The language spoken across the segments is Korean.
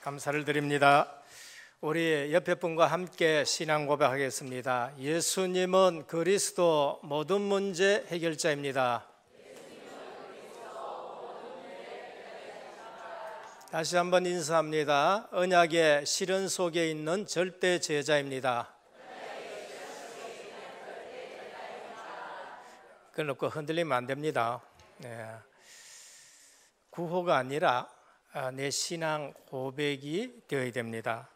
감사를 드립니다. 우리 옆에 분과 함께 신앙 고백하겠습니다. 예수님은 그리스도 모든 문제 해결자입니다. 다시 한번 인사합니다. 언약의 실현 속에 있는 절대 제자입니다. 그래놓고 흔들리면 안 됩니다. 구호가 아니라 내 신앙 고백이 되어야 됩니다.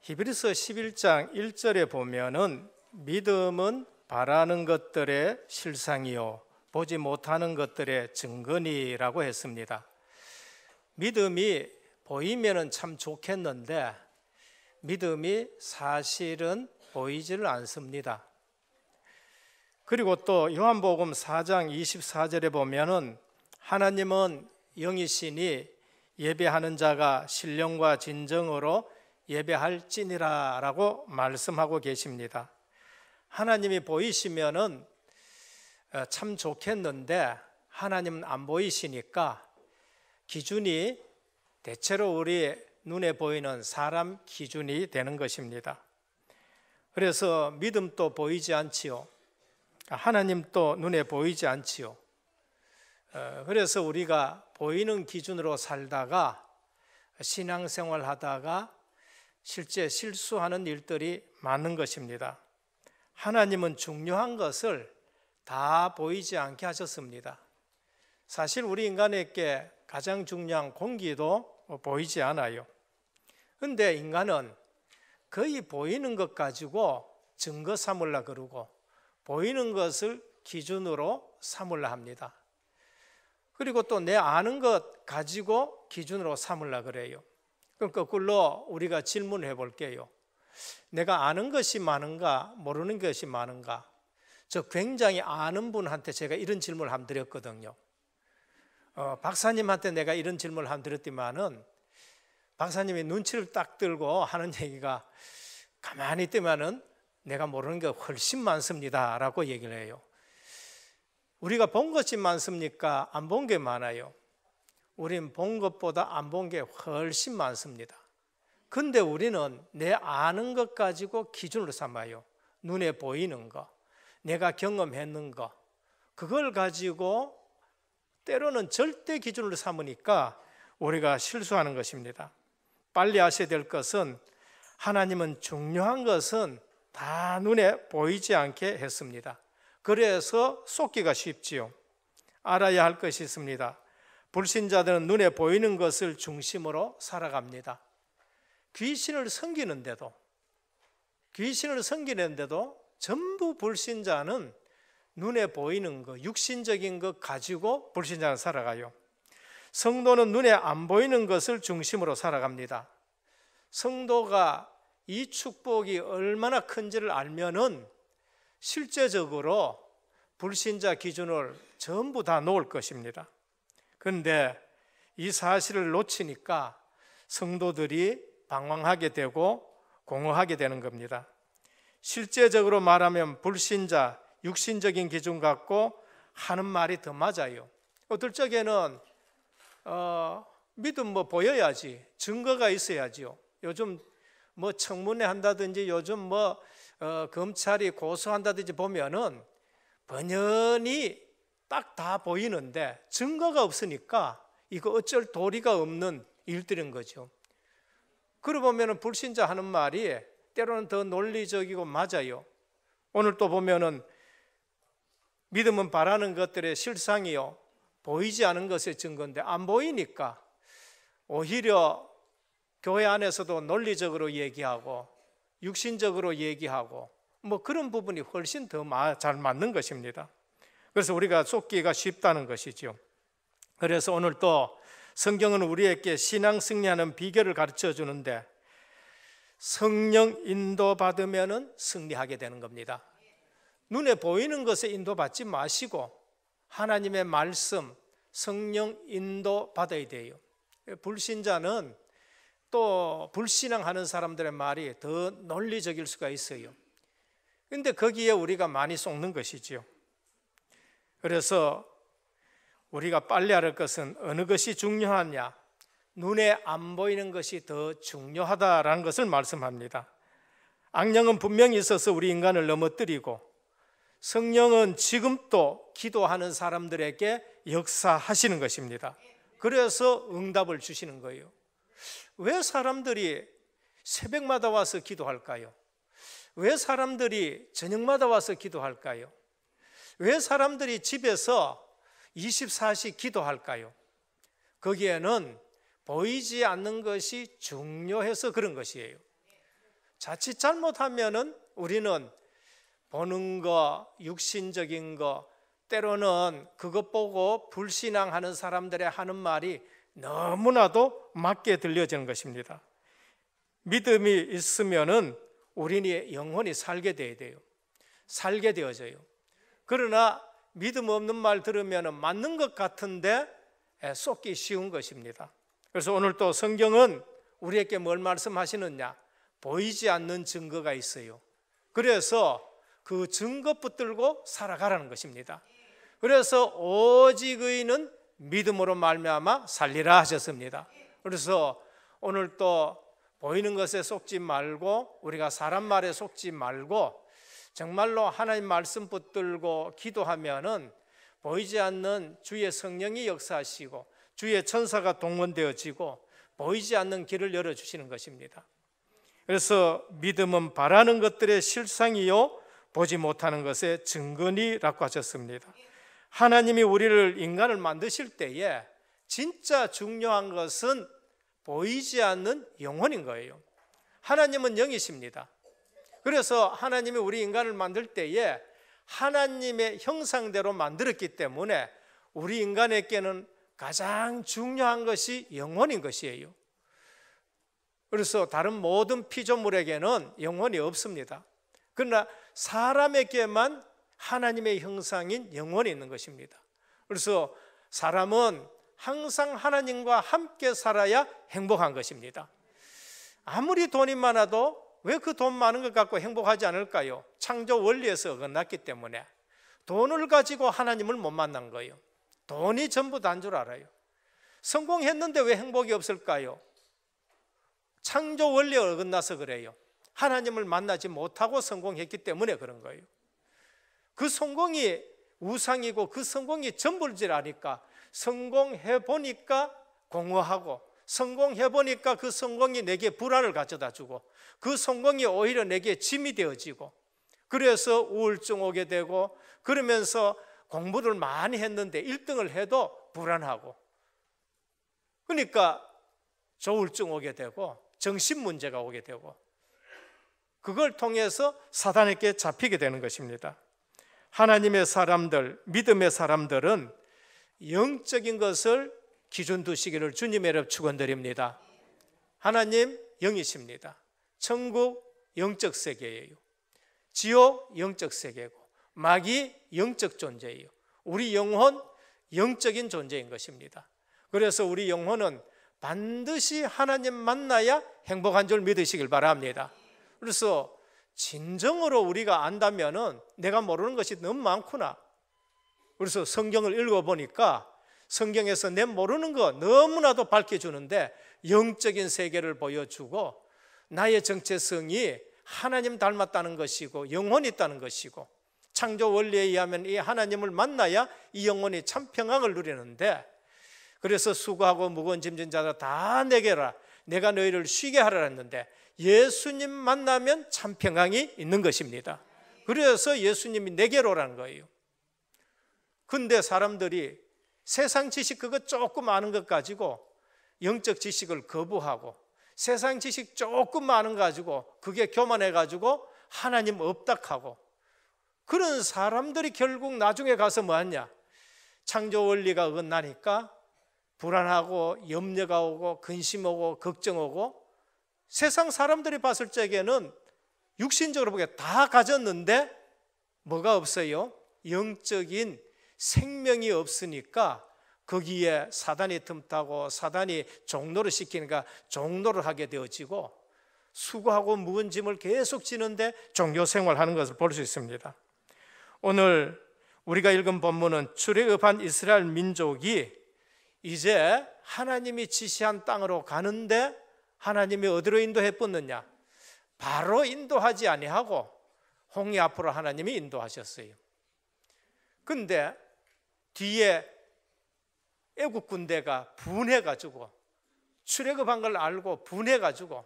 히브리서 11장 1절에 보면은 믿음은 바라는 것들의 실상이요 보지 못하는 것들의 증거니라고 했습니다. 믿음이 보이면은 참 좋겠는데 믿음이 사실은 보이지를 않습니다. 그리고 또 요한복음 4장 24절에 보면은 하나님은 영이시니 예배하는 자가 신령과 진정으로 예배할지니라 라고 말씀하고 계십니다. 하나님이 보이시면은 참 좋겠는데 하나님은 안 보이시니까 기준이 대체로 우리 눈에 보이는 사람 기준이 되는 것입니다. 그래서 믿음도 보이지 않지요. 하나님도 눈에 보이지 않지요. 그래서 우리가 보이는 기준으로 살다가 신앙생활 하다가 실제 실수하는 일들이 많은 것입니다. 하나님은 중요한 것을 다 보이지 않게 하셨습니다. 사실 우리 인간에게 가장 중요한 공기도 보이지 않아요. 그런데 인간은 거의 보이는 것 가지고 증거 삼으려 그러고 보이는 것을 기준으로 삼으려 합니다. 그리고 또 내 아는 것 가지고 기준으로 삼으려 그래요. 그럼 거꾸로 우리가 질문해 볼게요. 내가 아는 것이 많은가 모르는 것이 많은가? 저 굉장히 아는 분한테 제가 이런 질문을 한번 드렸거든요. 박사님한테 내가 이런 질문을 한번 드렸지만은 박사님이 눈치를 딱 들고 하는 얘기가 가만히 있더만은 내가 모르는 게 훨씬 많습니다 라고 얘기를 해요. 우리가 본 것이 많습니까? 안 본 게 많아요. 우린 본 것보다 안 본 게 훨씬 많습니다. 근데 우리는 내 아는 것 가지고 기준으로 삼아요. 눈에 보이는 거, 내가 경험했는 거, 그걸 가지고 때로는 절대 기준으로 삼으니까 우리가 실수하는 것입니다. 빨리 아셔야 될 것은 하나님은 중요한 것은 다 눈에 보이지 않게 했습니다. 그래서 속기가 쉽지요. 알아야 할 것이 있습니다. 불신자들은 눈에 보이는 것을 중심으로 살아갑니다. 귀신을 섬기는데도 전부 불신자는 눈에 보이는 것, 육신적인 것 가지고 불신자는 살아가요. 성도는 눈에 안 보이는 것을 중심으로 살아갑니다. 성도가 이 축복이 얼마나 큰지를 알면은 실제적으로 불신자 기준을 전부 다 놓을 것입니다. 그런데 이 사실을 놓치니까 성도들이 방황하게 되고 공허하게 되는 겁니다. 실제적으로 말하면 불신자, 육신적인 기준 갖고 하는 말이 더 맞아요. 어떨 적에는 믿음 보여야지, 증거가 있어야지요. 요즘 청문회 한다든지 요즘 검찰이 고소한다든지 보면은 번연히 딱 다 보이는데 증거가 없으니까 이거 어쩔 도리가 없는 일들인 거죠. 그러고 보면은 불신자 하는 말이 때로는 더 논리적이고 맞아요. 오늘 또 보면은 믿음은 바라는 것들의 실상이요 보이지 않은 것의 증거인데 안 보이니까 오히려 교회 안에서도 논리적으로 얘기하고 육신적으로 얘기하고 그런 부분이 훨씬 더 잘 맞는 것입니다. 그래서 우리가 속기가 쉽다는 것이죠. 그래서 오늘 또 성경은 우리에게 신앙 승리하는 비결을 가르쳐 주는데 성령 인도받으면 승리하게 되는 겁니다. 눈에 보이는 것에 인도받지 마시고 하나님의 말씀, 성령 인도받아야 돼요. 불신자는 또 불신앙하는 사람들의 말이 더 논리적일 수가 있어요. 그런데 거기에 우리가 많이 속는 것이죠. 그래서 우리가 빨리 알 것은 어느 것이 중요하냐? 눈에 안 보이는 것이 더 중요하다라는 것을 말씀합니다. 악령은 분명히 있어서 우리 인간을 넘어뜨리고 성령은 지금도 기도하는 사람들에게 역사하시는 것입니다. 그래서 응답을 주시는 거예요. 왜 사람들이 새벽마다 와서 기도할까요? 왜 사람들이 저녁마다 와서 기도할까요? 왜 사람들이 집에서 24시 기도할까요? 거기에는 보이지 않는 것이 중요해서 그런 것이에요. 자칫 잘못하면은 우리는 보는 거, 육신적인 거, 때로는 그것 보고 불신앙하는 사람들의 하는 말이 너무나도 맞게 들려지는 것입니다. 믿음이 있으면은 우리의 영혼이 살게 돼야 돼요. 살게 되어져요. 그러나 믿음 없는 말 들으면 맞는 것 같은데 쏟기 쉬운 것입니다. 그래서 오늘 또 성경은 우리에게 뭘 말씀하시느냐? 보이지 않는 증거가 있어요. 그래서 그 증거 붙들고 살아가라는 것입니다. 그래서 오직 의인은 믿음으로 말미암아 살리라 하셨습니다. 그래서 오늘 또 보이는 것에 속지 말고 우리가 사람 말에 속지 말고 정말로 하나님 말씀 붙들고 기도하면은 보이지 않는 주의 성령이 역사하시고 주의 천사가 동원되어지고 보이지 않는 길을 열어주시는 것입니다. 그래서 믿음은 바라는 것들의 실상이요 보지 못하는 것의 증거니라고 하셨습니다. 하나님이 우리를 인간을 만드실 때에 진짜 중요한 것은 보이지 않는 영혼인 거예요. 하나님은 영이십니다. 그래서 하나님이 우리 인간을 만들 때에 하나님의 형상대로 만들었기 때문에 우리 인간에게는 가장 중요한 것이 영혼인 것이에요. 그래서 다른 모든 피조물에게는 영혼이 없습니다. 그러나 사람에게만 하나님의 형상인 영혼이 있는 것입니다. 그래서 사람은 항상 하나님과 함께 살아야 행복한 것입니다. 아무리 돈이 많아도 왜 그 돈 많은 것 갖고 행복하지 않을까요? 창조 원리에서 어긋났기 때문에. 돈을 가지고 하나님을 못 만난 거예요. 돈이 전부 다인 줄 알아요. 성공했는데 왜 행복이 없을까요? 창조 원리에 어긋나서 그래요. 하나님을 만나지 못하고 성공했기 때문에 그런 거예요. 그 성공이 우상이고 그 성공이 전부인 줄 아니까 성공해 보니까 공허하고 성공해 보니까 그 성공이 내게 불안을 가져다 주고 그 성공이 오히려 내게 짐이 되어지고 그래서 우울증 오게 되고 그러면서 공부를 많이 했는데 1등을 해도 불안하고 그러니까 조울증 오게 되고 정신 문제가 오게 되고 그걸 통해서 사단에게 잡히게 되는 것입니다. 하나님의 사람들, 믿음의 사람들은 영적인 것을 기준 두시기를 주님의 이름으로 축원드립니다. 하나님 영이십니다. 천국 영적 세계예요. 지옥 영적 세계고 마귀 영적 존재예요. 우리 영혼 영적인 존재인 것입니다. 그래서 우리 영혼은 반드시 하나님 만나야 행복한 줄 믿으시길 바랍니다. 그래서 진정으로 우리가 안다면은 내가 모르는 것이 너무 많구나. 그래서 성경을 읽어보니까 성경에서 내 모르는 거 너무나도 밝혀주는데 영적인 세계를 보여주고 나의 정체성이 하나님 닮았다는 것이고 영혼이 있다는 것이고 창조 원리에 의하면 이 하나님을 만나야 이 영혼이 참 평강을 누리는데 그래서 수고하고 무거운 짐진 자들 다 내게라 내가 너희를 쉬게 하라 했는데 예수님 만나면 참 평강이 있는 것입니다. 그래서 예수님이 내게로 오라는 거예요. 근데 사람들이 세상 지식 그거 조금 아는 것 가지고 영적 지식을 거부하고 세상 지식 조금 아는 거 가지고 그게 교만해 가지고 하나님 없다하고 그런 사람들이 결국 나중에 가서 뭐하냐 창조 원리가 어긋나니까 불안하고 염려가 오고 근심 오고 걱정 오고 세상 사람들이 봤을 적에는 육신적으로 보기에 다 가졌는데 뭐가 없어요? 영적인 생명이 없으니까 거기에 사단이 틈타고 사단이 종노를 시키니까 종노를 하게 되어지고 수고하고 무거운 짐을 계속 지는데 종교 생활하는 것을 볼 수 있습니다. 오늘 우리가 읽은 본문은 출애굽한 이스라엘 민족이 이제 하나님이 지시한 땅으로 가는데 하나님이 어디로 인도해 뻗느냐? 바로 인도하지 아니하고 홍해 앞으로 하나님이 인도하셨어요. 근데 뒤에 애국 군대가 분해가지고 출애굽한 걸 알고 분해가지고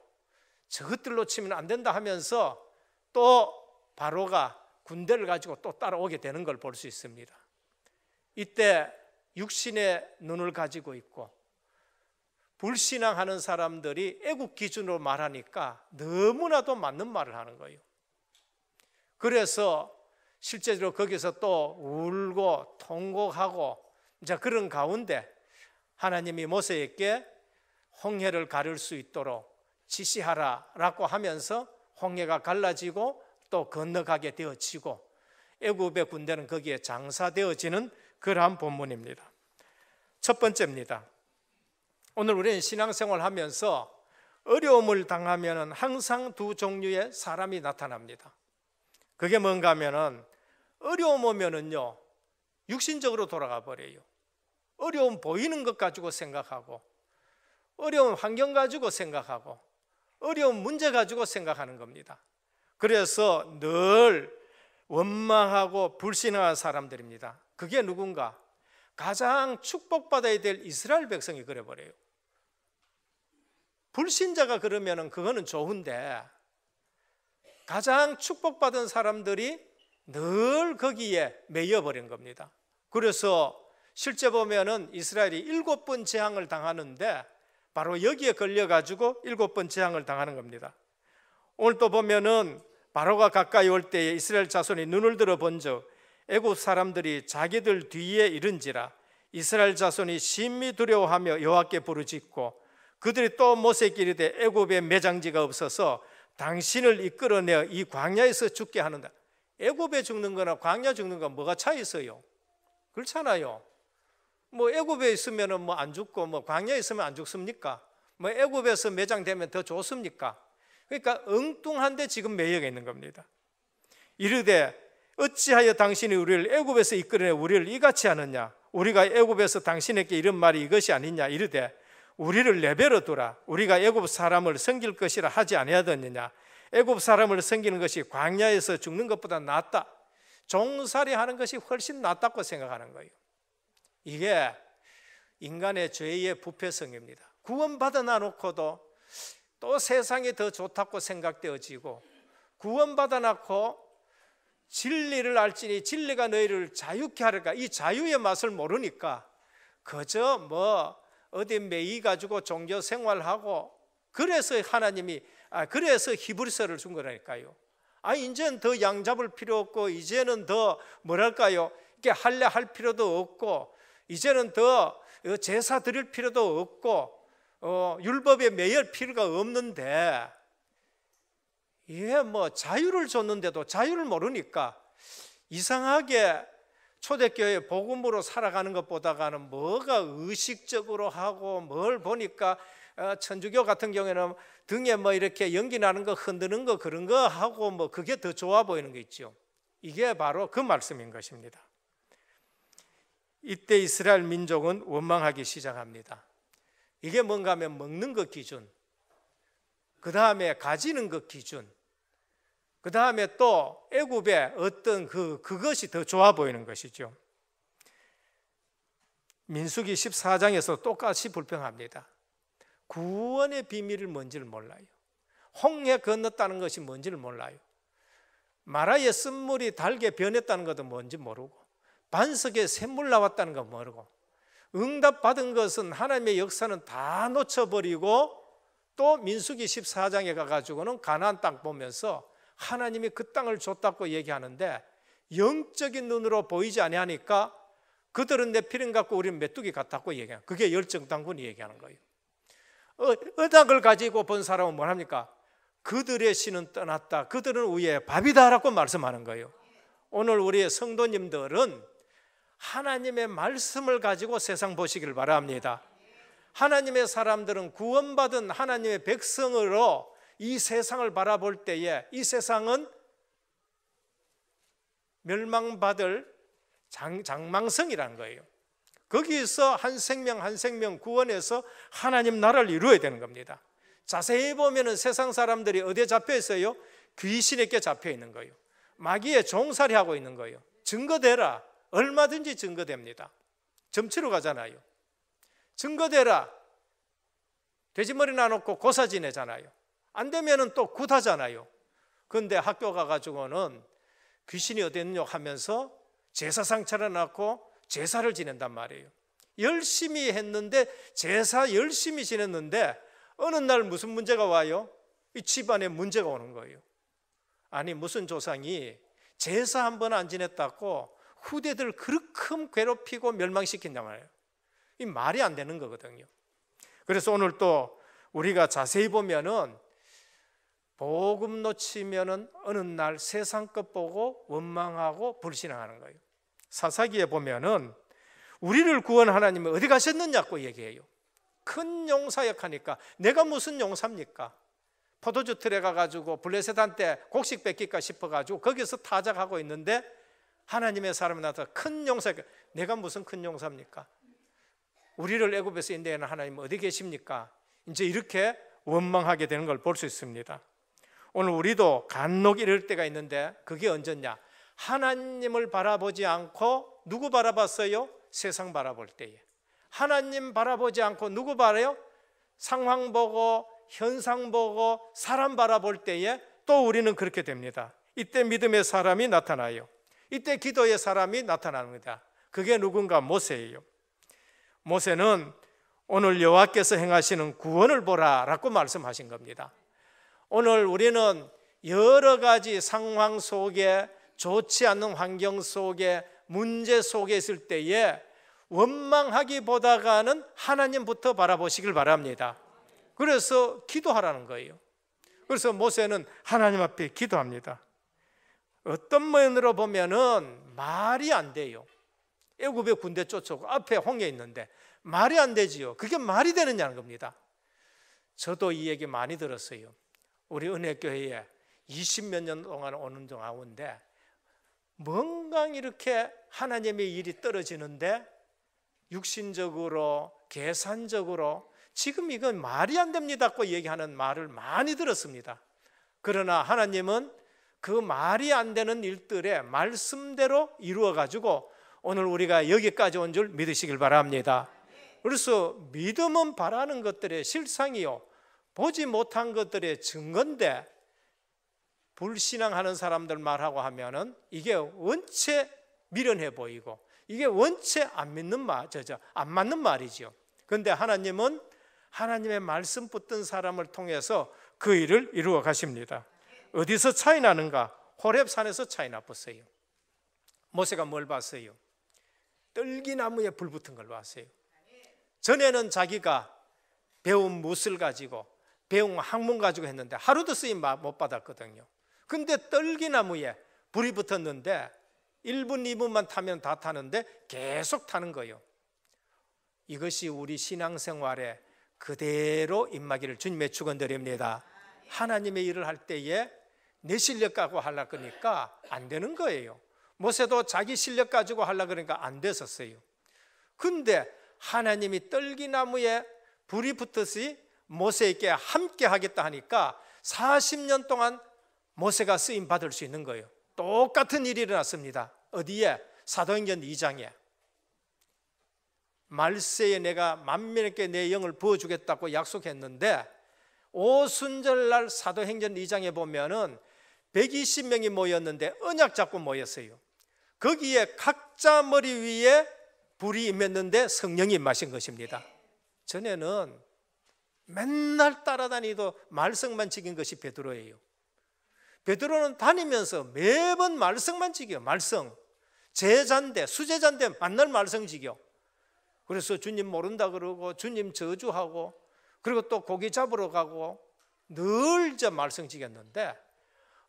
저것들로 치면 안 된다 하면서 또 바로가 군대를 가지고 또 따라오게 되는 걸 볼 수 있습니다. 이때 육신의 눈을 가지고 있고 불신앙하는 사람들이 애국 기준으로 말하니까 너무나도 맞는 말을 하는 거예요. 그래서 실제로 거기서 또 울고 통곡하고 이제 그런 가운데 하나님이 모세에게 홍해를 가를 수 있도록 지시하라라고 하면서 홍해가 갈라지고 또 건너가게 되어지고 애굽의 군대는 거기에 장사되어지는 그러한 본문입니다. 첫 번째입니다. 오늘 우리는 신앙생활 하면서 어려움을 당하면 항상 두 종류의 사람이 나타납니다. 그게 뭔가 하면은 어려움 오면은요 육신적으로 돌아가 버려요. 어려움 보이는 것 가지고 생각하고 어려운 환경 가지고 생각하고 어려운 문제 가지고 생각하는 겁니다. 그래서 늘 원망하고 불신앙한 사람들입니다. 그게 누군가? 가장 축복받아야 될 이스라엘 백성이 그래버려요. 불신자가 그러면은 그거는 좋은데 가장 축복받은 사람들이 늘 거기에 매여버린 겁니다. 그래서 실제 보면은 이스라엘이 7번 재앙을 당하는데 바로 여기에 걸려가지고 7번 재앙을 당하는 겁니다. 오늘 또 보면은 바로가 가까이 올 때에 이스라엘 자손이 눈을 들어 본즉 애굽 사람들이 자기들 뒤에 이른지라 이스라엘 자손이 심히 두려워하며 여호와께 부르짖고 그들이 또 모세에게 이르되 애굽에 매장지가 없어서 당신을 이끌어내어 이 광야에서 죽게 하는다. 애굽에 죽는 거나 광야 죽는 거 뭐가 차이 있어요? 그렇잖아요. 뭐 애굽에 있으면 뭐 안 죽고 뭐 광야에 있으면 안 죽습니까? 뭐 애굽에서 매장되면 더 좋습니까? 그러니까 엉뚱한데 지금 매여가 있는 겁니다. 이르되 어찌하여 당신이 우리를 애굽에서 이끌어내 우리를 이같이 하느냐? 우리가 애굽에서 당신에게 이런 말이 이것이 아니냐? 이르되 우리를 내버려 두라. 우리가 애굽 사람을 섬길 것이라 하지 아니하였느냐? 애굽 사람을 섬기는 것이 광야에서 죽는 것보다 낫다. 종살이 하는 것이 훨씬 낫다고 생각하는 거예요. 이게 인간의 죄의 부패성입니다. 구원받아 놔놓고도 또 세상이 더 좋다고 생각되어지고 구원받아 놓고 진리를 알지니 진리가 너희를 자유케 하리라. 이 자유의 맛을 모르니까 그저 뭐 어디 매이 가지고 종교 생활하고 그래서 하나님이 그래서 히브리서를 준 거라니까요. 이제는 더 양 잡을 필요 없고 이제는 더 뭐랄까요? 이렇게 할래 할 필요도 없고 이제는 더 제사 드릴 필요도 없고 율법에 매일 필요가 없는데 이게 뭐 자유를 줬는데도 자유를 모르니까 이상하게 초대교회 복음으로 살아가는 것보다는 뭐가 의식적으로 하고 뭘 보니까 천주교 같은 경우에는 등에 뭐 이렇게 연기 나는 거 흔드는 거 그런 거 하고 뭐 그게 더 좋아 보이는 거 있죠. 이게 바로 그 말씀인 것입니다. 이때 이스라엘 민족은 원망하기 시작합니다. 이게 뭔가 하면 먹는 것 기준, 그 다음에 가지는 것 기준, 그 다음에 또 애굽의 어떤 그것이 더 좋아 보이는 것이죠. 민수기 14장에서 똑같이 불평합니다. 구원의 비밀을 뭔지를 몰라요. 홍해 건넜다는 것이 뭔지를 몰라요. 마라의 쓴물이 달게 변했다는 것도 뭔지 모르고 반석에 샘물 나왔다는 거 모르고 응답받은 것은 하나님의 역사는 다 놓쳐버리고 또 민수기 14장에 가가지고는 가나안 땅 보면서 하나님이 그 땅을 줬다고 얘기하는데 영적인 눈으로 보이지 아니하니까 그들은 내 피를 갖고 우리는 메뚜기 같다고 얘기해요. 그게 열정당군이 얘기하는 거예요. 의닭을 가지고 본 사람은 뭐합니까? 그들의 신은 떠났다. 그들은 위에 밥이다라고 말씀하는 거예요. 오늘 우리의 성도님들은 하나님의 말씀을 가지고 세상 보시길 바랍니다. 하나님의 사람들은 구원받은 하나님의 백성으로 이 세상을 바라볼 때에 이 세상은 멸망받을 장망성이라는 거예요. 거기서 한 생명 한 생명 구원해서 하나님 나라를 이루어야 되는 겁니다. 자세히 보면은 세상 사람들이 어디에 잡혀 있어요? 귀신에게 잡혀 있는 거예요. 마귀의 종살이 하고 있는 거예요. 증거대라. 얼마든지 증거됩니다. 점치러 가잖아요. 증거대라. 돼지머리 나놓고 고사 지내잖아요. 안 되면은 또 굿하잖아요. 그런데 학교 가가지고는 귀신이 어디 있느냐 하면서 제사상 차려놓고 제사를 지낸단 말이에요. 열심히 했는데 제사 열심히 지냈는데 어느 날 무슨 문제가 와요? 이 집안에 문제가 오는 거예요. 아니 무슨 조상이 제사 한 번 안 지냈다고 후대들 그렇게 괴롭히고 멸망시킨단 말이에요. 이 말이 안 되는 거거든요. 그래서 오늘 또 우리가 자세히 보면은 복음 놓치면은 어느 날 세상 것 보고 원망하고 불신앙하는 거예요. 사사기에 보면은 우리를 구원 하나님이 어디 가셨느냐고 얘기해요. 큰 용사역 하니까 내가 무슨 용사입니까? 포도주 틀에 가가지고 블레셋한테 곡식 뺏길까 싶어가지고 거기서 타작하고 있는데 하나님의 사람이 나타나 큰 용사역. 내가 무슨 큰 용사입니까? 우리를 애굽에서 인도하는 하나님 어디 계십니까? 이제 이렇게 원망하게 되는 걸 볼 수 있습니다. 오늘 우리도 간혹 이럴 때가 있는데 그게 언제냐? 하나님을 바라보지 않고 누구 바라봤어요? 세상 바라볼 때에. 하나님 바라보지 않고 누구 바라요? 상황 보고 현상 보고 사람 바라볼 때에 또 우리는 그렇게 됩니다. 이때 믿음의 사람이 나타나요. 이때 기도의 사람이 나타납니다. 그게 누군가? 모세예요. 모세는 오늘 여호와께서 행하시는 구원을 보라 라고 말씀하신 겁니다. 오늘 우리는 여러 가지 상황 속에 좋지 않는 환경 속에 문제 속에 있을 때에 원망하기보다는 하나님부터 바라보시길 바랍니다. 그래서 기도하라는 거예요. 그래서 모세는 하나님 앞에 기도합니다. 어떤 면으로 보면은 말이 안 돼요. 애굽의 군대 쫓아오고 앞에 홍해 있는데 말이 안 되지요. 그게 말이 되느냐는 겁니다. 저도 이 얘기 많이 들었어요. 우리 은혜교회에 20몇 년 동안 오는 가운데 뭔가 이렇게 하나님의 일이 떨어지는데 육신적으로 계산적으로 지금 이건 말이 안 됩니다고 얘기하는 말을 많이 들었습니다. 그러나 하나님은 그 말이 안 되는 일들의 말씀대로 이루어 가지고 오늘 우리가 여기까지 온 줄 믿으시길 바랍니다. 그래서 믿음은 바라는 것들의 실상이요 보지 못한 것들의 증거인데 불신앙하는 사람들 말하고 하면은 이게 원체 미련해 보이고 이게 원체 안 맞는 말이죠. 그런데 하나님은 하나님의 말씀 붙든 사람을 통해서 그 일을 이루어 가십니다. 어디서 차이 나는가? 호렙산에서 차이 났어요. 모세가 뭘 봤어요? 떨기나무에 불 붙은 걸 봤어요. 전에는 자기가 배운 무술 가지고 배운 학문 가지고 했는데 하루도 쓰임 못 받았거든요. 근데 떨기나무에 불이 붙었는데 1분 2분만 타면 다 타는데 계속 타는 거예요. 이것이 우리 신앙생활에 그대로 임하기를 주님의 축원드립니다. 하나님의 일을 할 때에 내 실력 가지고 하려고 하니까 안 되는 거예요. 모세도 자기 실력 가지고 하려고 그러니까 안 됐었어요. 근데 하나님이 떨기나무에 불이 붙듯이 모세에게 함께 하겠다 하니까 40년 동안 모세가 쓰임 받을 수 있는 거예요. 똑같은 일이 일어났습니다. 어디에? 사도행전 2장에 말세에 내가 만민에게 내 영을 부어주겠다고 약속했는데 오순절날 사도행전 2장에 보면은 120명이 모였는데 언약 잡고 모였어요. 거기에 각자 머리 위에 불이 임했는데 성령이 임하신 것입니다. 전에는 맨날 따라다니도 말썽만 지킨 것이 베드로예요. 베드로는 다니면서 매번 말썽만 지겨. 말썽. 제자인데 수제자인데 만날 말썽 지겨. 그래서 주님 모른다 그러고 주님 저주하고 그리고 또 고기 잡으러 가고 늘 저 말썽 지겼는데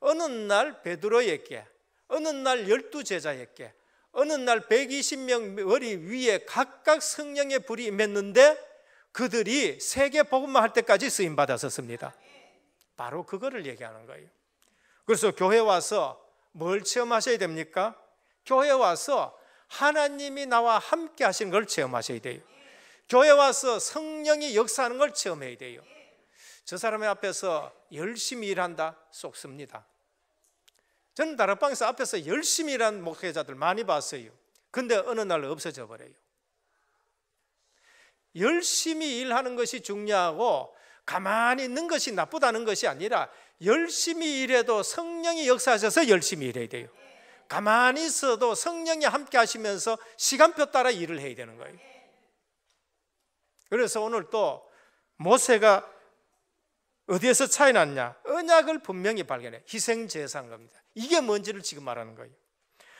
어느 날 베드로에게 어느 날 12제자에게 어느 날 120명 머리 위에 각각 성령의 불이 임했는데 그들이 세계 복음만 할 때까지 쓰임 받았었습니다. 바로 그거를 얘기하는 거예요. 그래서 교회 와서 뭘 체험하셔야 됩니까? 교회 와서 하나님이 나와 함께 하시는 걸 체험하셔야 돼요. 교회 와서 성령이 역사하는 걸 체험해야 돼요. 저 사람의 앞에서 열심히 일한다 속습니다. 저는 다락방에서 앞에서 열심히 일하는 목회자들 많이 봤어요. 근데 어느 날 없어져 버려요. 열심히 일하는 것이 중요하고 가만히 있는 것이 나쁘다는 것이 아니라 열심히 일해도 성령이 역사하셔서 열심히 일해야 돼요. 가만히 있어도 성령이 함께 하시면서 시간표 따라 일을 해야 되는 거예요. 그래서 오늘 또 모세가 어디에서 차이 났냐? 언약을 분명히 발견해. 희생제사인 겁니다. 이게 뭔지를 지금 말하는 거예요.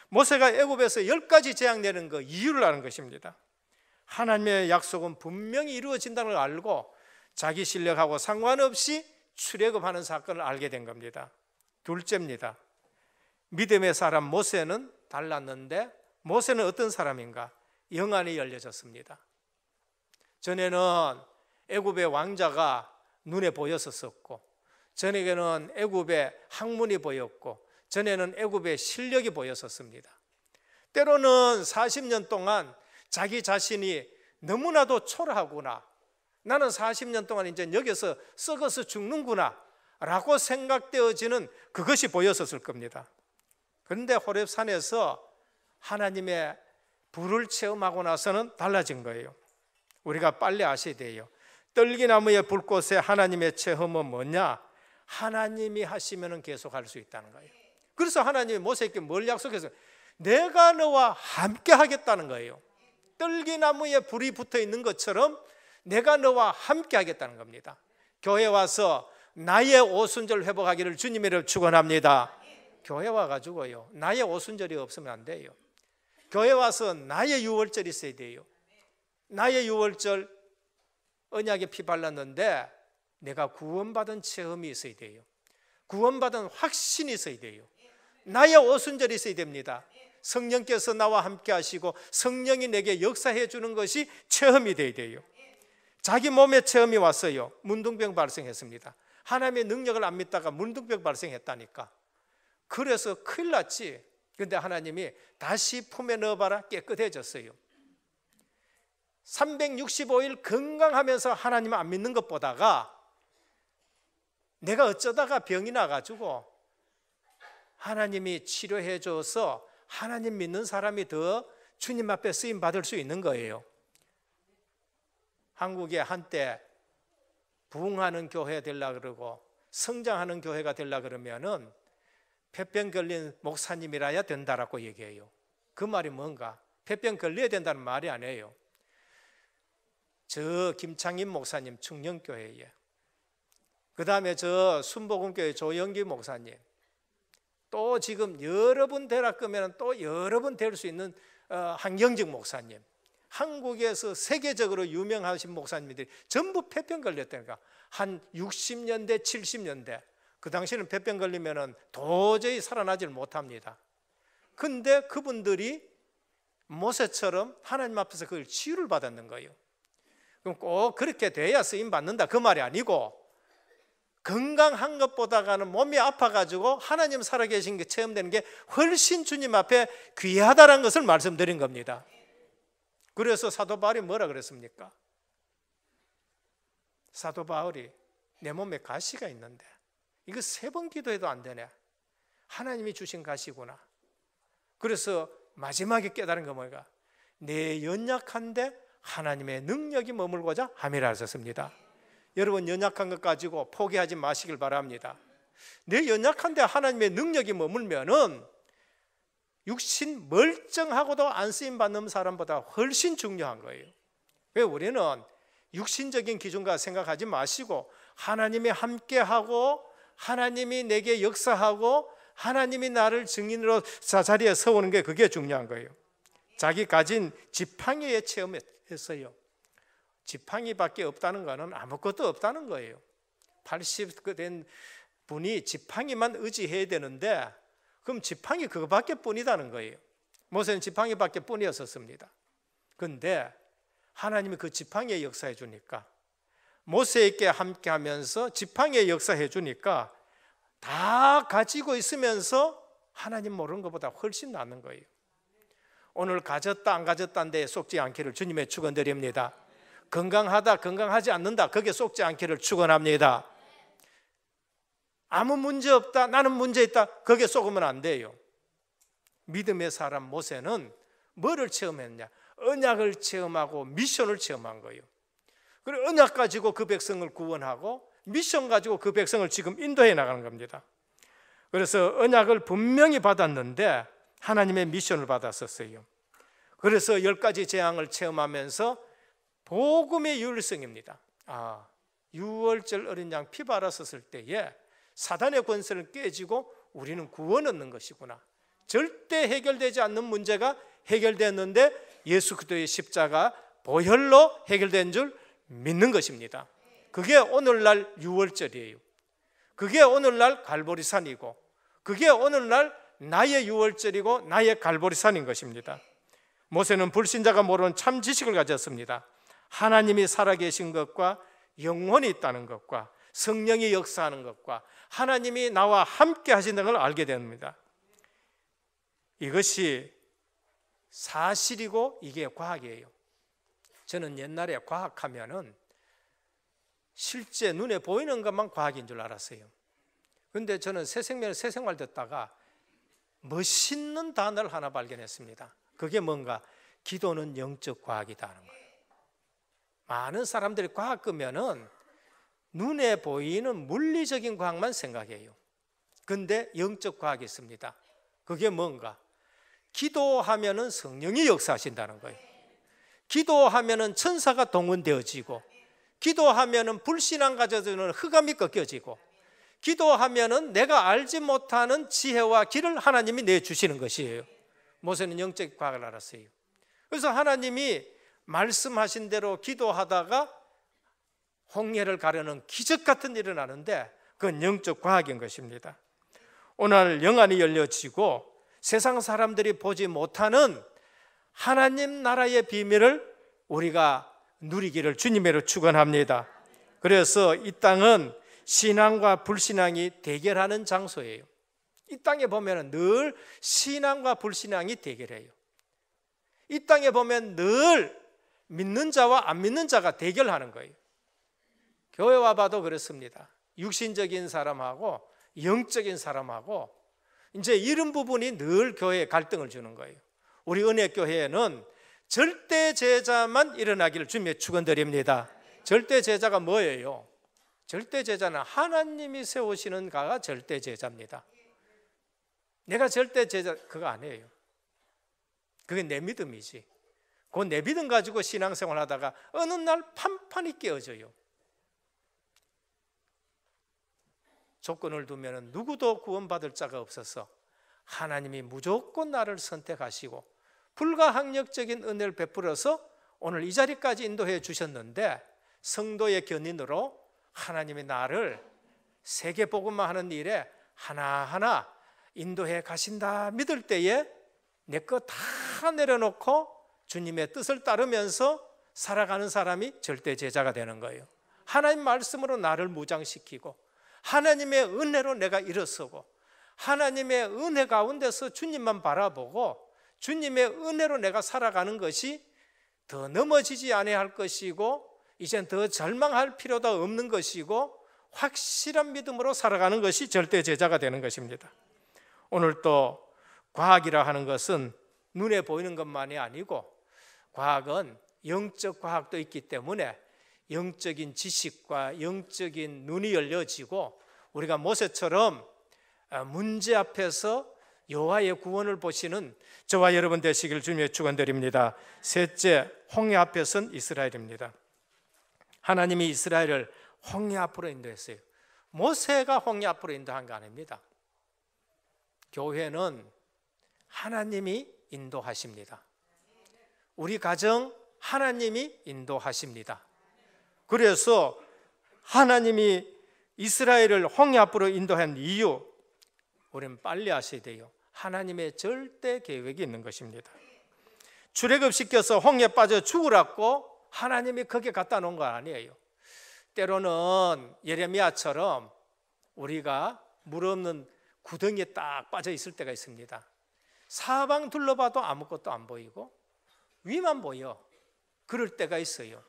모세가 애굽에서 10가지 재앙 내는 그 이유를 아는 것입니다. 하나님의 약속은 분명히 이루어진다는 걸 알고 자기 실력하고 상관없이 출애굽하는 사건을 알게 된 겁니다. 둘째입니다. 믿음의 사람 모세는 달랐는데 모세는 어떤 사람인가? 영안이 열려졌습니다. 전에는 애굽의 왕자가 눈에 보였었고, 전에는 애굽의 학문이 보였고, 전에는 애굽의 실력이 보였었습니다. 때로는 40년 동안 자기 자신이 너무나도 초라하구나, 나는 40년 동안 이제 여기서 썩어서 죽는구나 라고 생각되어지는 그것이 보였었을 겁니다. 그런데 호렙산에서 하나님의 불을 체험하고 나서는 달라진 거예요. 우리가 빨리 아셔야 돼요. 떨기나무의 불꽃에 하나님의 체험은 뭐냐? 하나님이 하시면 계속 할 수 있다는 거예요. 그래서 하나님이 모세에게 뭘 약속했어요? 내가 너와 함께 하겠다는 거예요. 떨기나무에 불이 붙어 있는 것처럼 내가 너와 함께 하겠다는 겁니다. 교회 와서 나의 오순절 회복하기를 주님으로 축원합니다. 교회 와가지고요, 나의 오순절이 없으면 안 돼요. 교회 와서 나의 유월절이 있어야 돼요. 나의 유월절 언약에 피 발랐는데 내가 구원받은 체험이 있어야 돼요. 구원받은 확신이 있어야 돼요. 나의 오순절이 있어야 됩니다. 성령께서 나와 함께 하시고 성령이 내게 역사해 주는 것이 체험이 돼야 돼요. 자기 몸에 체험이 왔어요. 문둥병 발생했습니다. 하나님의 능력을 안 믿다가 문둥병 발생했다니까. 그래서 큰일 났지. 그런데 하나님이 다시 품에 넣어봐라, 깨끗해졌어요. 365일 건강하면서 하나님을 안 믿는 것보다가 내가 어쩌다가 병이 나가지고 하나님이 치료해 줘서 하나님 믿는 사람이 더 주님 앞에 쓰임 받을 수 있는 거예요. 한국에 한때 부흥하는 교회 되려고 그러고 성장하는 교회가 되려고 그러면은 폐병 걸린 목사님이라야 된다라고 얘기해요. 그 말이 뭔가? 폐병 걸려야 된다는 말이 아니에요. 저 김창임 목사님 충령교회에, 그 다음에 저 순복음교회 조영기 목사님, 또 지금 여러 분 되라 끄면 또 여러 분 될 수 있는 한경직 목사님, 한국에서 세계적으로 유명하신 목사님들이 전부 폐병 걸렸다니까. 한 60년대 70년대 그 당시에는 폐병 걸리면 도저히 살아나질 못합니다. 근데 그분들이 모세처럼 하나님 앞에서 그걸 치유를 받았는 거예요. 그럼 꼭 그렇게 돼야 쓰임 받는다 그 말이 아니고, 건강한 것보다는 몸이 아파가지고 하나님 살아계신 게 체험되는 게 훨씬 주님 앞에 귀하다는 것을 말씀드린 겁니다. 그래서 사도 바울이 뭐라 그랬습니까? 사도 바울이 내 몸에 가시가 있는데 이거 3번 기도해도 안 되네. 하나님이 주신 가시구나. 그래서 마지막에 깨달은 거 뭐가? 내 연약한데 하나님의 능력이 머물고자 함이라 하셨습니다. 여러분, 연약한 것 가지고 포기하지 마시길 바랍니다. 내 연약한데 하나님의 능력이 머물면은 육신 멀쩡하고도 안 쓰임 받는 사람보다 훨씬 중요한 거예요. 왜? 우리는 육신적인 기준과 생각하지 마시고 하나님이 함께하고 하나님이 내게 역사하고 하나님이 나를 증인으로 자리에 서오는 게 그게 중요한 거예요. 자기 가진 지팡이에 체험했어요. 지팡이밖에 없다는 거는 아무것도 없다는 거예요. 80 된 분이 지팡이만 의지해야 되는데 그럼 지팡이 그거밖에 뿐이다는 거예요. 모세는 지팡이밖에 뿐이었었습니다. 그런데 하나님이 그 지팡이에 역사해 주니까, 모세에게 함께 하면서 지팡이에 역사해 주니까 다 가지고 있으면서 하나님 모르는 것보다 훨씬 낫는 거예요. 오늘 가졌다 안 가졌다인데 속지 않기를 주님의 축원드립니다. 건강하다 건강하지 않는다 거기에 속지 않기를 축원합니다. 아무 문제 없다 나는 문제 있다 거기에 속으면 안 돼요. 믿음의 사람 모세는 뭐를 체험했냐? 언약을 체험하고 미션을 체험한 거예요. 그리고 언약 가지고 그 백성을 구원하고 미션 가지고 그 백성을 지금 인도해 나가는 겁니다. 그래서 언약을 분명히 받았는데 하나님의 미션을 받았었어요. 그래서 10가지 재앙을 체험하면서 복음의 유일성입니다. 6월절 어린 양 피 바랐었을 때에 사단의 권세를 깨지고 우리는 구원 얻는 것이구나. 절대 해결되지 않는 문제가 해결됐는데 예수 그리스도의 십자가 보혈로 해결된 줄 믿는 것입니다. 그게 오늘날 6월절이에요. 그게 오늘날 갈보리산이고 그게 오늘날 나의 6월절이고 나의 갈보리산인 것입니다. 모세는 불신자가 모르는 참 지식을 가졌습니다. 하나님이 살아계신 것과 영원히 있다는 것과 성령이 역사하는 것과 하나님이 나와 함께 하신다는 걸 알게 됩니다. 이것이 사실이고 이게 과학이에요. 저는 옛날에 과학하면은 실제 눈에 보이는 것만 과학인 줄 알았어요. 그런데 저는 새생말 듣다가 멋있는 단어를 하나 발견했습니다. 그게 뭔가? 기도는 영적 과학이다 하는 거예요. 많은 사람들이 과학 끄면은 눈에 보이는 물리적인 과학만 생각해요. 그런데 영적 과학이 있습니다. 그게 뭔가? 기도하면은 성령이 역사하신다는 거예요. 기도하면은 천사가 동원되어지고 기도하면은 불신앙 가져주는 흑암이 꺾여지고 기도하면은 내가 알지 못하는 지혜와 길을 하나님이 내주시는 것이에요. 모세는 영적 과학을 알았어요. 그래서 하나님이 말씀하신 대로 기도하다가 홍해를 가르는 기적 같은 일이 일어나는데 그건 영적 과학인 것입니다. 오늘 영안이 열려지고 세상 사람들이 보지 못하는 하나님 나라의 비밀을 우리가 누리기를 주님으로 축원합니다. 그래서 이 땅은 신앙과 불신앙이 대결하는 장소예요. 이 땅에 보면 늘 신앙과 불신앙이 대결해요. 이 땅에 보면 늘 믿는 자와 안 믿는 자가 대결하는 거예요. 교회 와봐도 그렇습니다. 육신적인 사람하고 영적인 사람하고 이제 이런 부분이 늘 교회에 갈등을 주는 거예요. 우리 은혜교회에는 절대 제자만 일어나기를 주님의 축원드립니다. 절대 제자가 뭐예요? 절대 제자는 하나님이 세우시는 가가 절대 제자입니다. 내가 절대 제자 그거 아니에요. 그게 내 믿음이지. 그 내 믿음 가지고 신앙생활 하다가 어느 날 판판이 깨어져요. 조건을 두면 누구도 구원받을 자가 없어서 하나님이 무조건 나를 선택하시고 불가항력적인 은혜를 베풀어서 오늘 이 자리까지 인도해 주셨는데 성도의 견인으로 하나님이 나를 세계복음화 하는 일에 하나하나 인도해 가신다 믿을 때에 내 거 다 내려놓고 주님의 뜻을 따르면서 살아가는 사람이 절대 제자가 되는 거예요. 하나님 말씀으로 나를 무장시키고 하나님의 은혜로 내가 일어서고 하나님의 은혜 가운데서 주님만 바라보고 주님의 은혜로 내가 살아가는 것이 더 넘어지지 아니할 것이고 이젠 더 절망할 필요도 없는 것이고 확실한 믿음으로 살아가는 것이 절대 제자가 되는 것입니다. 오늘 또 과학이라 하는 것은 눈에 보이는 것만이 아니고 과학은 영적 과학도 있기 때문에 영적인 지식과 영적인 눈이 열려지고 우리가 모세처럼 문제 앞에서 여호와의 구원을 보시는 저와 여러분 되시길 주님의 축원드립니다. 셋째, 홍해 앞에 선 이스라엘입니다. 하나님이 이스라엘을 홍해 앞으로 인도했어요. 모세가 홍해 앞으로 인도한 거 아닙니다. 교회는 하나님이 인도하십니다. 우리 가정 하나님이 인도하십니다. 그래서 하나님이 이스라엘을 홍해 앞으로 인도한 이유 우리는 빨리 아셔야 돼요. 하나님의 절대 계획이 있는 것입니다. 출애굽시켜서 홍해에 빠져 죽으라고 하나님이 거기에 갖다 놓은 건 아니에요. 때로는 예레미야처럼 우리가 물 없는 구덩이에 딱 빠져 있을 때가 있습니다. 사방 둘러봐도 아무것도 안 보이고 위만 보여. 그럴 때가 있어요.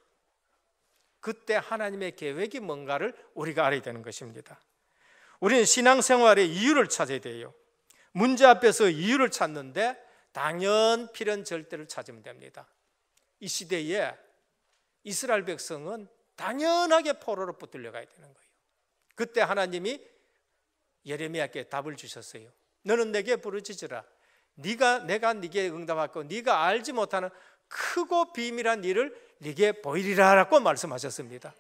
그때 하나님의 계획이 뭔가를 우리가 알아야 되는 것입니다. 우리는 신앙생활의 이유를 찾아야 돼요. 문제 앞에서 이유를 찾는데 당연 필연 절대를 찾으면 됩니다. 이 시대에 이스라엘 백성은 당연하게 포로로 붙들려 가야 되는 거예요. 그때 하나님이 예레미야께 답을 주셨어요. 너는 내게 부르짖으라. 내가 네게 응답하고 네가 알지 못하는 크고 비밀한 일을 네게 보이리라 라고 말씀하셨습니다.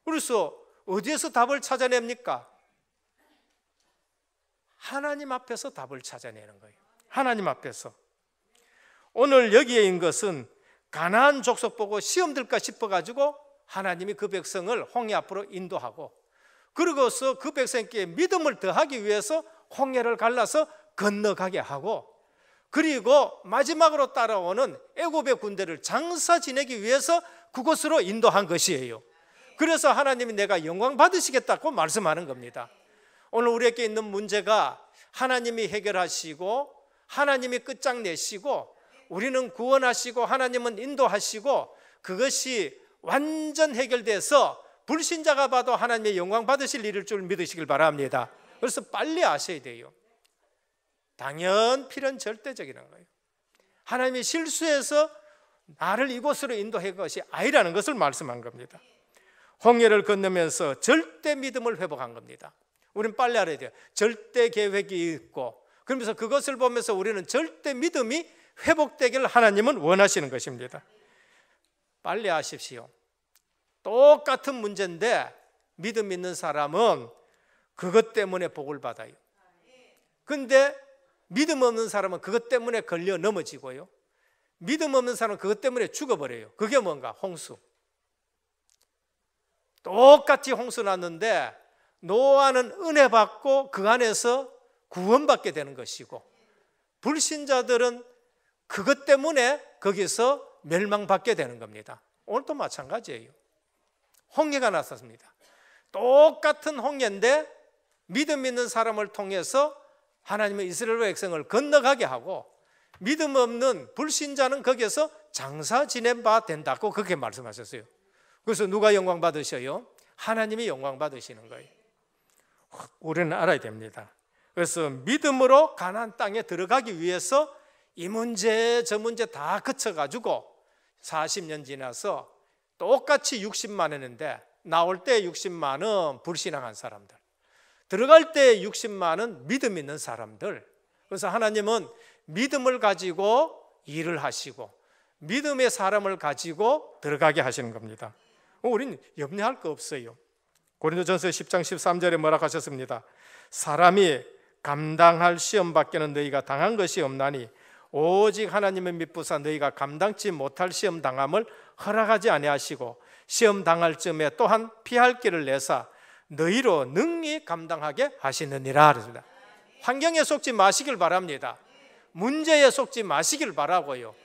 그래서 어디에서 답을 찾아냅니까? 하나님 앞에서 답을 찾아내는 거예요. 하나님 앞에서. 오늘 여기에 있는 것은 가나안 족속 보고 시험 들까 싶어가지고 하나님이 그 백성을 홍해 앞으로 인도하고, 그러고서 그 백성께 믿음을 더하기 위해서 홍해를 갈라서 건너가게 하고, 그리고 마지막으로 따라오는 애굽의 군대를 장사 지내기 위해서 그곳으로 인도한 것이에요. 그래서 하나님이 내가 영광 받으시겠다고 말씀하는 겁니다. 오늘 우리에게 있는 문제가 하나님이 해결하시고 하나님이 끝장내시고 우리는 구원하시고 하나님은 인도하시고 그것이 완전 해결돼서 불신자가 봐도 하나님의 영광 받으실 일일 줄 믿으시길 바랍니다. 그래서 빨리 아셔야 돼요. 당연 필연 절대적이라는 거예요. 하나님이 실수해서 나를 이곳으로 인도한 것이 아니라는 것을 말씀한 겁니다. 홍해를 건너면서 절대 믿음을 회복한 겁니다. 우리는 빨리 알아야 돼요. 절대 계획이 있고, 그러면서 그것을 보면서 우리는 절대 믿음이 회복되기를 하나님은 원하시는 것입니다. 빨리 아십시오. 똑같은 문제인데 믿음 있는 사람은 그것 때문에 복을 받아요. 근데 믿음 없는 사람은 그것 때문에 걸려 넘어지고요. 믿음 없는 사람은 그것 때문에 죽어버려요. 그게 뭔가? 홍수. 똑같이 홍수 났는데 노아는 은혜 받고 그 안에서 구원받게 되는 것이고, 불신자들은 그것 때문에 거기서 멸망받게 되는 겁니다. 오늘도 마찬가지예요. 홍해가 났었습니다. 똑같은 홍해인데 믿음 있는 사람을 통해서 하나님의 이스라엘 백성을 건너가게 하고, 믿음 없는 불신자는 거기에서 장사 지낸 바 된다고 그렇게 말씀하셨어요. 그래서 누가 영광 받으셔요? 하나님이 영광 받으시는 거예요. 우리는 알아야 됩니다. 그래서 믿음으로 가나안 땅에 들어가기 위해서 이 문제 저 문제 다 거쳐가지고 40년 지나서 똑같이 60만 원인데 나올 때 60만 원 불신앙한 사람들, 들어갈 때 60만은 믿음 있는 사람들. 그래서 하나님은 믿음을 가지고 일을 하시고 믿음의 사람을 가지고 들어가게 하시는 겁니다. 우리는 염려할 거 없어요. 고린도전서 10장 13절에 뭐라 하셨습니다. 사람이 감당할 시험 밖에는 너희가 당한 것이 없나니 오직 하나님의 믿부사 너희가 감당치 못할 시험 당함을 허락하지 아니하시고 시험 당할 쯤에 또한 피할 길을 내사 너희로 능히 감당하게 하시느니라. 그랬습니다. 환경에 속지 마시길 바랍니다. 문제에 속지 마시길 바라고요.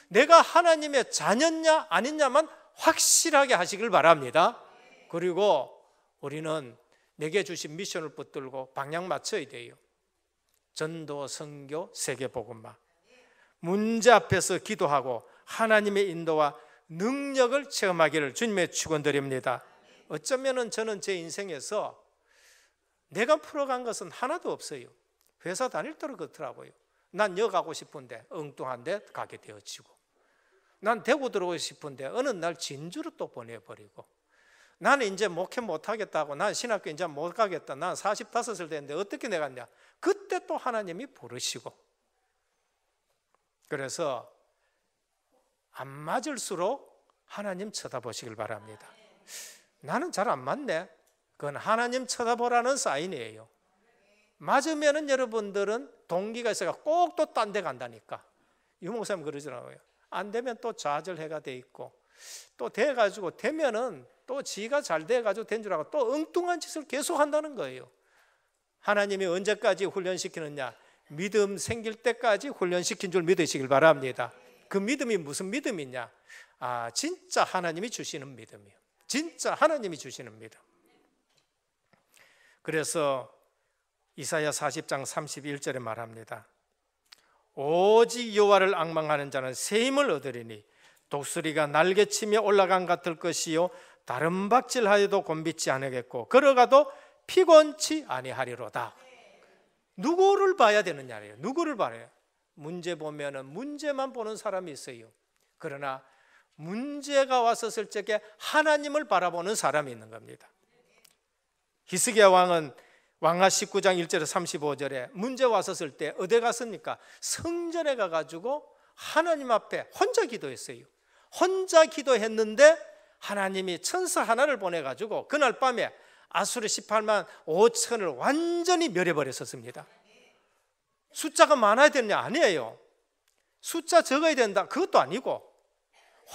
내가 하나님의 자녀냐 아니냐만 확실하게 하시길 바랍니다. 그리고 우리는 내게 주신 미션을 붙들고 방향 맞춰야 돼요. 전도, 선교, 세계복음화. 문제 앞에서 기도하고 하나님의 인도와 능력을 체험하기를 주님의 축원드립니다. 어쩌면은 저는 제 인생에서 내가 풀어간 것은 하나도 없어요. 회사 다닐 때로 그렇더라고요. 난 여 가고 싶은데 엉뚱한 데 가게 되어지고, 난 대구 들어오고 싶은데 어느 날 진주로 또 보내버리고, 나는 이제 목회 못하겠다고, 난 신학교 이제 못 가겠다, 난 45살 됐는데 어떻게 내가 갔냐. 그때 또 하나님이 부르시고. 그래서 안 맞을수록 하나님 쳐다보시길 바랍니다. 나는 잘 안 맞네. 그건 하나님 쳐다보라는 사인이에요. 맞으면은 여러분들은 동기가 있어가 꼭 또 딴 데 간다니까. 유 목사님 그러더라고요. 안 되면 또 좌절해가 돼 있고, 또 돼가지고 되면은 또 지가 잘 돼가지고 된 줄 알고 또 엉뚱한 짓을 계속 한다는 거예요. 하나님이 언제까지 훈련시키느냐? 믿음 생길 때까지 훈련시킨 줄 믿으시길 바랍니다. 그 믿음이 무슨 믿음이냐? 진짜 하나님이 주시는 믿음이에요. 진짜 하나님이 주시는 믿음. 그래서 이사야 40장 31절에 말합니다. 오직 여호와를 앙망하는 자는 새 힘을 얻으리니 독수리가 날개치며 올라간 같을 것이요 다른 박질하여도 곤비지 않으겠고 걸어가도 피곤치 아니하리로다. 누구를 봐야 되느냐래요. 누구를 봐요? 문제 보면은 문제만 보는 사람이 있어요. 그러나 문제가 왔었을 적에 하나님을 바라보는 사람이 있는 겁니다. 히스기야 왕은 왕하 19장 1절에 35절에 문제 왔었을 때 어디 갔습니까? 성전에 가가지고 하나님 앞에 혼자 기도했어요. 혼자 기도했는데 하나님이 천사 하나를 보내가지고 그날 밤에 아수르 18만 5천을 완전히 멸해버렸었습니다. 숫자가 많아야 되느냐? 아니에요. 숫자 적어야 된다? 그것도 아니고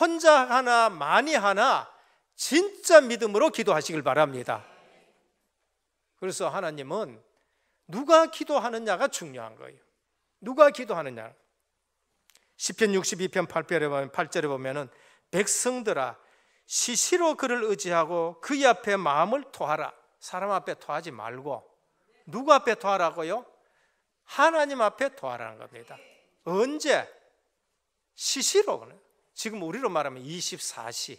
혼자 하나 많이 하나 진짜 믿음으로 기도하시길 바랍니다. 그래서 하나님은 누가 기도하느냐가 중요한 거예요. 누가 기도하느냐. 시편 62편 8절에 보면은 백성들아 시시로 그를 의지하고 그의 앞에 마음을 토하라. 사람 앞에 토하지 말고 누구 앞에 토하라고요? 하나님 앞에 토하라는 겁니다. 언제? 시시로. 지금 우리로 말하면 24시.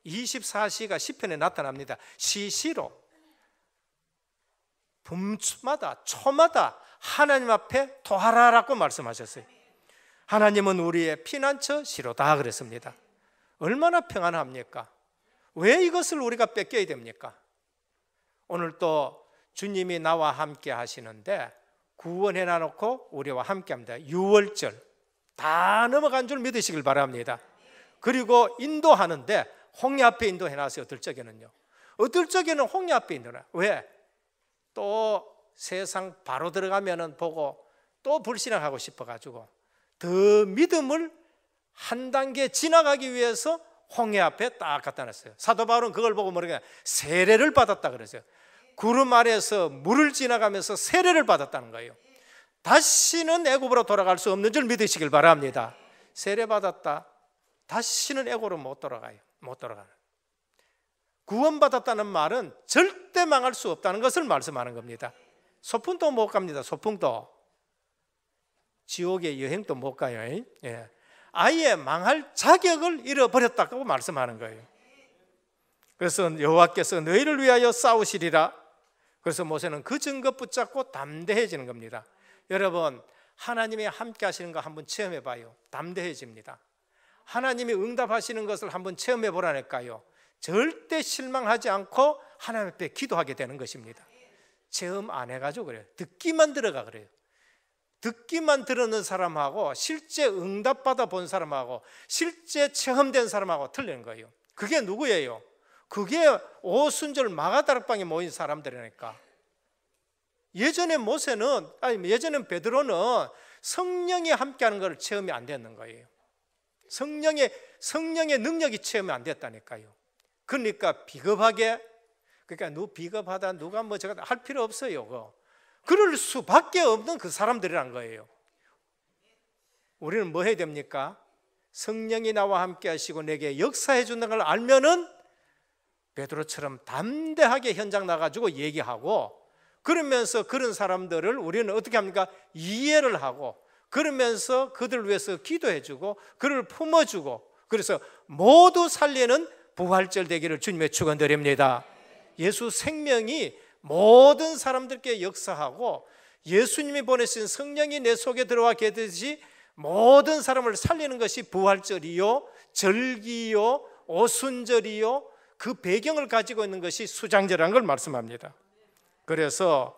24시가 시편에 나타납니다. 시시로. 분마다 초마다 하나님 앞에 토하라라고 말씀하셨어요. 하나님은 우리의 피난처 시로다 그랬습니다. 얼마나 평안합니까? 왜 이것을 우리가 뺏겨야 됩니까? 오늘 또 주님이 나와 함께 하시는데 구원해 놔놓고 우리와 함께 합니다. 유월절 다 넘어간 줄 믿으시길 바랍니다. 그리고 인도하는데 홍해 앞에 인도해 놨어요. 어떨 적에는요. 어떨 적에는 홍해 앞에 인도해. 왜? 또 세상 바로 들어가면은 보고 또 불신앙하고 싶어가지고 더 믿음을 한 단계 지나가기 위해서 홍해 앞에 딱 갖다 놨어요. 사도 바울은 그걸 보고 뭐라냐? 세례를 받았다 그랬어요. 구름 아래에서 물을 지나가면서 세례를 받았다는 거예요. 다시는 애굽으로 돌아갈 수 없는 줄 믿으시길 바랍니다. 세례 받았다. 다시는 애굽으로 못 돌아가요. 못 돌아가는. 구원받았다는 말은 절대 망할 수 없다는 것을 말씀하는 겁니다. 소풍도 못 갑니다. 소풍도. 지옥의 여행도 못 가요. 예. 아예 망할 자격을 잃어버렸다고 말씀하는 거예요. 그래서 여호와께서 너희를 위하여 싸우시리라. 그래서 모세는 그 증거 붙잡고 담대해지는 겁니다. 여러분, 하나님이 함께 하시는 거 한번 체험해 봐요. 담대해집니다. 하나님이 응답하시는 것을 한번 체험해 보라니까요. 절대 실망하지 않고 하나님 앞에 기도하게 되는 것입니다. 체험 안 해가지고 그래요. 듣기만 들어가 그래요. 듣기만 들었는 사람하고 실제 응답받아 본 사람하고 실제 체험된 사람하고 틀리는 거예요. 그게 누구예요? 그게 오순절 마가다락방에 모인 사람들이니까. 예전에 모세는 예전엔 베드로는 성령이 함께하는 걸 체험이 안 됐는 거예요. 성령의 능력이 체험이 안 됐다니까요. 그러니까 비겁하게, 그러니까 누 비겁하다 누가 뭐 저거 할 필요 없어요. 그럴 수밖에 없는 그 사람들이란 거예요. 우리는 뭐 해야 됩니까? 성령이 나와 함께 하시고 내게 역사해 준다는 걸 알면은 베드로처럼 담대하게 현장 나가지고 얘기하고, 그러면서 그런 사람들을 우리는 어떻게 합니까? 이해를 하고, 그러면서 그들 위해서 기도해 주고 그를 품어주고, 그래서 모두 살리는 부활절 되기를 주님의 축원드립니다. 예수 생명이 모든 사람들께 역사하고 예수님이 보내신 성령이 내 속에 들어와 계듯이 모든 사람을 살리는 것이 부활절이요, 절기요, 오순절이요, 그 배경을 가지고 있는 것이 수장절이라는 걸 말씀합니다. 그래서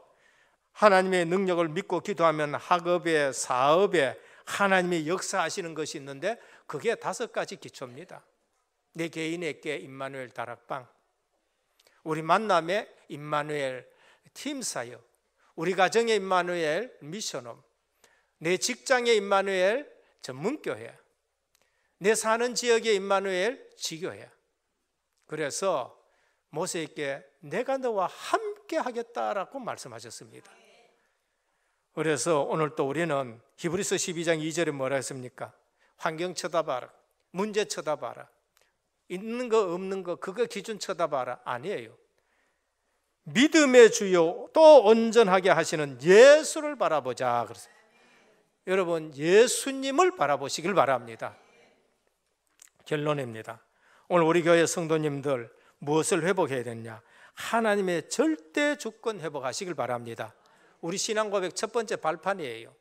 하나님의 능력을 믿고 기도하면 학업에 사업에 하나님이 역사하시는 것이 있는데 그게 5가지 기초입니다. 내 개인에게 임마누엘 다락방, 우리 만남의 임마누엘 팀사역, 우리 가정의 임마누엘 미션홈, 내 직장의 임마누엘 전문교회, 내 사는 지역의 임마누엘 지교회. 그래서 모세에게 내가 너와 함께 하겠다라고 말씀하셨습니다. 그래서 오늘 또 우리는 히브리서 12장 2절에 뭐라 했습니까? 환경 쳐다봐라, 문제 쳐다봐라, 있는 거 없는 거 그거 기준 쳐다봐라. 아니에요. 믿음의 주요 또 온전하게 하시는 예수를 바라보자. 그래서 여러분 예수님을 바라보시길 바랍니다. 결론입니다. 오늘 우리 교회 성도님들 무엇을 회복해야 되느냐? 하나님의 절대 주권 회복하시길 바랍니다. 우리 신앙 고백 첫 번째 발판이에요.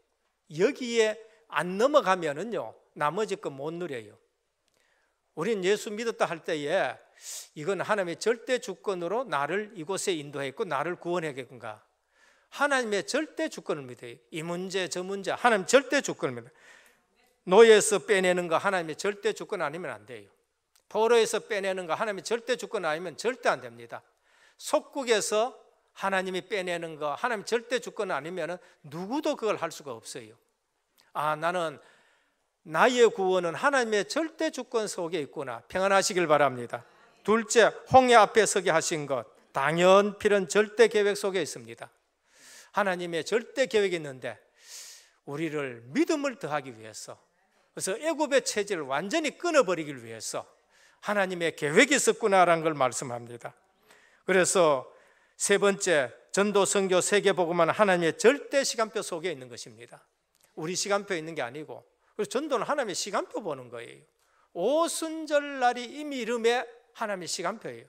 여기에 안 넘어가면은요 나머지 거 못 누려요. 우리는 예수 믿었다 할 때에 이건 하나님의 절대 주권으로 나를 이곳에 인도했고 나를 구원하겠는가? 하나님의 절대 주권을 믿어요. 이 문제 저 문제 하나님 절대 주권을 믿어요. 노예에서 빼내는 거 하나님의 절대 주권 아니면 안 돼요. 포로에서 빼내는 거 하나님의 절대 주권 아니면 절대 안 됩니다. 속국에서 하나님이 빼내는 거 하나님의 절대 주권 아니면 누구도 그걸 할 수가 없어요. 나는 나의 구원은 하나님의 절대 주권 속에 있구나. 평안하시길 바랍니다. 둘째, 홍해 앞에 서게 하신 것 당연 필연 절대 계획 속에 있습니다. 하나님의 절대 계획이 있는데 우리를 믿음을 더하기 위해서, 그래서 애굽의 체질을 완전히 끊어버리기 위해서 하나님의 계획이 있었구나라는 걸 말씀합니다. 그래서 세 번째, 전도 선교 세계복음은 하나님의 절대 시간표 속에 있는 것입니다. 우리 시간표에 있는 게 아니고, 그래서 전도는 하나님의 시간표 보는 거예요. 오순절날이 이미 이름에 하나님의 시간표예요.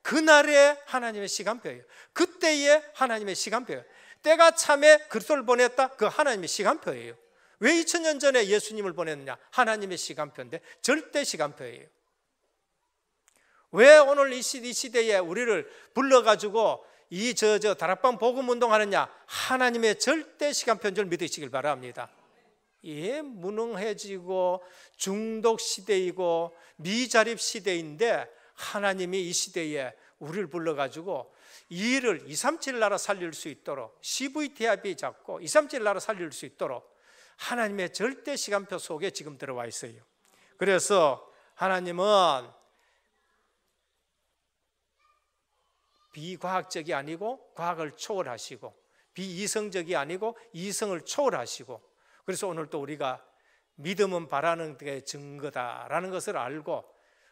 그날에 하나님의 시간표예요. 그때에 하나님의 시간표예요. 때가 참에 그리스도를 보냈다, 그 하나님의 시간표예요. 왜 2000년 전에 예수님을 보냈느냐? 하나님의 시간표인데 절대 시간표예요. 왜 오늘 이 시대에 우리를 불러가지고 이 다락방 복음 운동하느냐? 하나님의 절대 시간표인 줄 믿으시길 바랍니다. 무능해지고 중독 시대이고 미자립 시대인데 하나님이 이 시대에 우리를 불러가지고 이 일을 237 나라 살릴 수 있도록 CVTIP 잡고 237 나라 살릴 수 있도록 하나님의 절대 시간표 속에 지금 들어와 있어요. 그래서 하나님은 비과학적이 아니고 과학을 초월하시고 비이성적이 아니고 이성을 초월하시고, 그래서 오늘 또 우리가 믿음은 바라는 게 증거다라는 것을 알고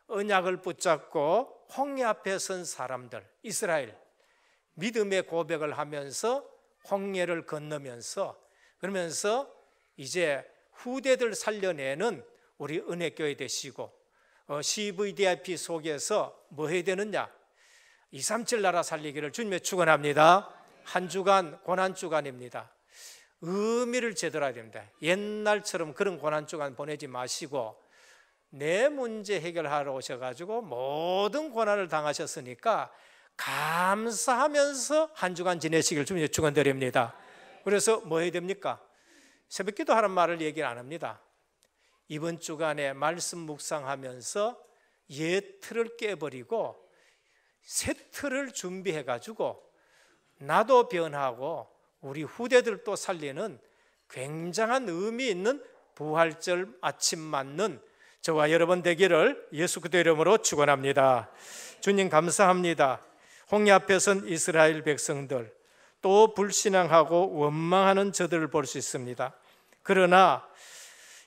언약을 붙잡고 홍해 앞에 선 사람들, 이스라엘 믿음의 고백을 하면서 홍해를 건너면서, 그러면서 이제 후대들 살려내는 우리 은혜교회 되시고 CVDIP 속에서 뭐 해야 되느냐? 237 나라 살리기를 주님의 축원합니다. 한 주간 고난주간입니다. 의미를 제대로 해야 됩니다. 옛날처럼 그런 고난주간 보내지 마시고 내 문제 해결하러 오셔가지고 모든 고난을 당하셨으니까 감사하면서 한 주간 지내시길 주님의 축원드립니다. 그래서 뭐 해야 됩니까? 새벽기도 하는 말을 얘기를 안 합니다. 이번 주간에 말씀 묵상하면서 옛 틀을 깨버리고 새 틀을 준비해가지고 나도 변하고 우리 후대들도 살리는 굉장한 의미 있는 부활절 아침 맞는 저와 여러분 되기를 예수 그리스도 이름으로 축원합니다. 주님 감사합니다. 홍해 앞에 선 이스라엘 백성들, 또 불신앙하고 원망하는 저들을 볼 수 있습니다. 그러나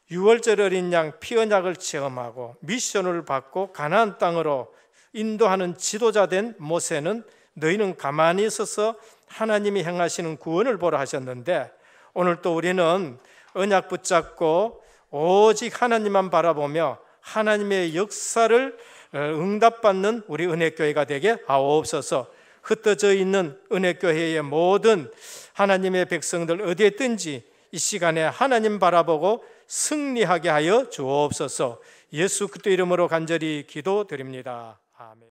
유월절 어린 양 피언약을 체험하고 미션을 받고 가나안 땅으로 인도하는 지도자 된 모세는 너희는 가만히 있어서 하나님이 행하시는 구원을 보라 하셨는데, 오늘 또 우리는 언약 붙잡고 오직 하나님만 바라보며 하나님의 역사를 응답받는 우리 은혜교회가 되게 하옵소서. 흩어져 있는 은혜교회의 모든 하나님의 백성들 어디에 있든지 이 시간에 하나님 바라보고 승리하게 하여 주옵소서. 예수 그리스도 이름으로 간절히 기도드립니다. 아멘.